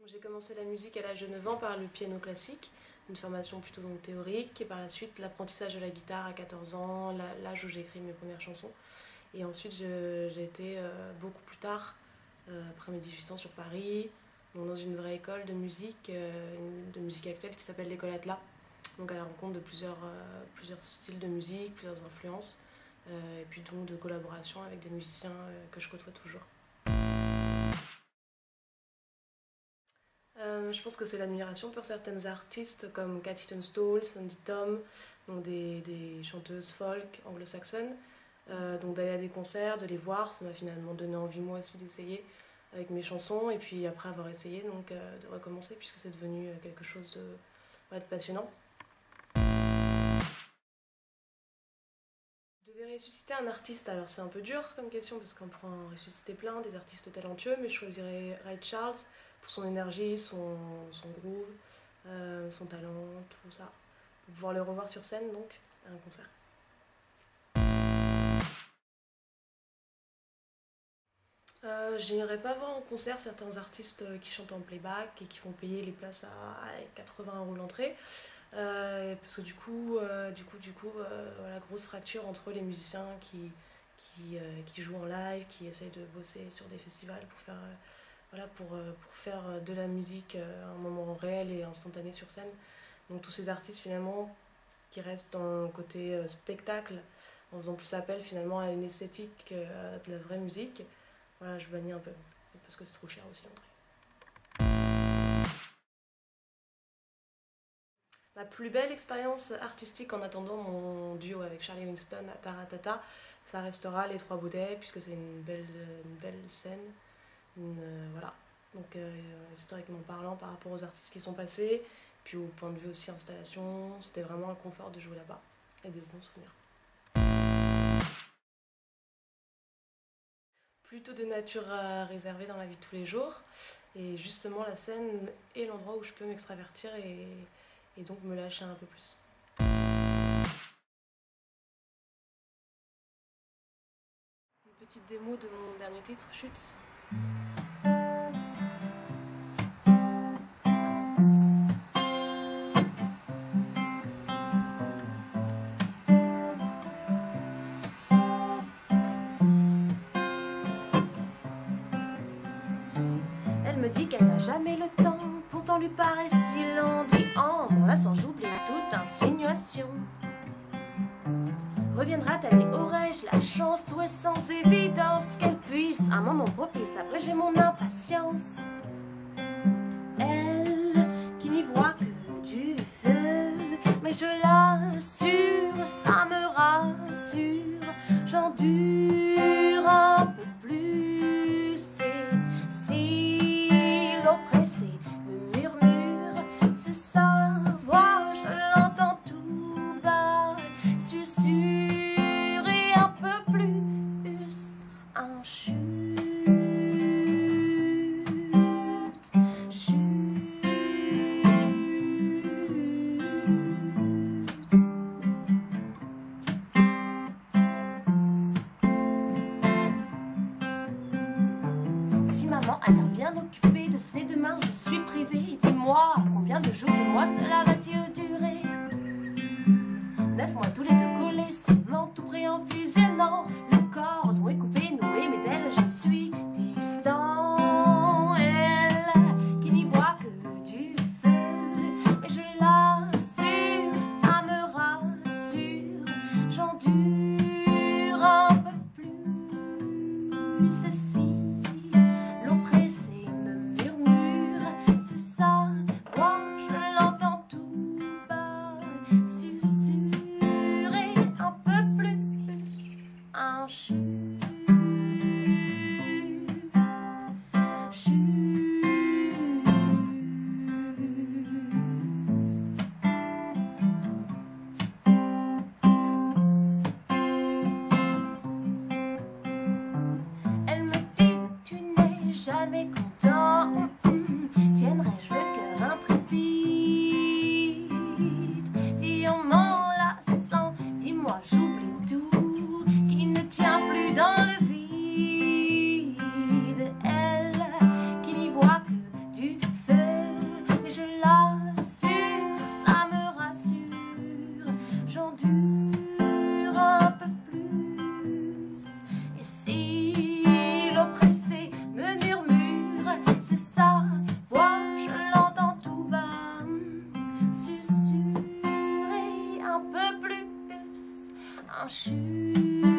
J'ai commencé la musique à l'âge de 9 ans par le piano classique, une formation plutôt donc théorique, et par la suite l'apprentissage de la guitare à 14 ans, l'âge où j'ai écrit mes premières chansons. Et ensuite j'ai été beaucoup plus tard, après mes 18 ans, sur Paris, donc dans une vraie école de musique actuelle qui s'appelle l'École Atlas, donc à la rencontre de plusieurs styles de musique, plusieurs influences, et puis donc de collaboration avec des musiciens que je côtoie toujours. Je pense que c'est l'admiration pour certaines artistes comme Cathy Tunstall, Sandy Tom, donc des chanteuses folk anglo-saxonnes. Donc d'aller à des concerts, de les voir, ça m'a finalement donné envie moi aussi d'essayer avec mes chansons, et puis après avoir essayé, donc de recommencer puisque c'est devenu quelque chose de passionnant. Je devais ressusciter un artiste, alors c'est un peu dur comme question parce qu'on pourrait en ressusciter plein, des artistes talentueux, mais je choisirais Ray Charles pour son énergie, son groove, son talent, tout ça, pour pouvoir le revoir sur scène donc à un concert. J'irais pas voir en concert certains artistes qui chantent en playback et qui font payer les places à 80 € l'entrée, parce que du coup, voilà, grosse fracture entre les musiciens qui jouent en live, qui essayent de bosser sur des festivals pour faire, pour faire de la musique un moment réel et instantané sur scène. Donc tous ces artistes finalement qui restent dans le côté spectacle, en faisant plus appel finalement à une esthétique de la vraie musique. Voilà, je bannis un peu, parce que c'est trop cher aussi l'entrée. Ma plus belle expérience artistique en attendant mon duo avec Charlie Winston à Taratata, ça restera Les Trois Baudets, puisque c'est une belle scène. Voilà. Donc historiquement parlant par rapport aux artistes qui sont passés, puis au point de vue aussi installation, c'était vraiment un confort de jouer là-bas et des bons souvenirs. Plutôt de nature réservée dans la vie de tous les jours, et justement la scène est l'endroit où je peux m'extravertir et donc me lâcher un peu plus. Une petite démo de mon dernier titre, Chute. Elle me dit qu'elle n'a jamais le temps, pourtant lui paraît si lent. Dit en m'en lassant, j'oublie toute insinuation. Reviendra-t-elle et aurais-je la chance, tout est sans évidence qu'elle puisse un moment propice abréger mon impatience. Elle qui n'y voit que du feu, mais je l'assure, ça me rassure, j'endure un peu plus. Et si l'oppressé me murmure, c'est sa voix, je l'entends tout bas, susurrer un peu plus, un chute. Si maman a l'air bien occupée de ses deux mains, je suis privée. Dis-moi, combien de jours, de mois cela va-t-il durer? 9 mois tous les deux collés, seulement tout près en fusionnant. Le cordon est coupé, noué, mais d'elle je suis distant. Elle qui n'y voit que du feu, mais je l'assure, ça me rassure, j'endure un peu plus. Ceci l'oppressé me murmure, c'est sa voix, je l'entends tout bas, susurrer un peu plus, un chute, chute. Elle me dit, tu n'es jamais content, tiendrais-je le cœur intrépide? Dis en m'enlaçant, dis-moi j'oublie tout, qui ne tient plus dans le vide. Elle qui n'y voit que du feu, un chute.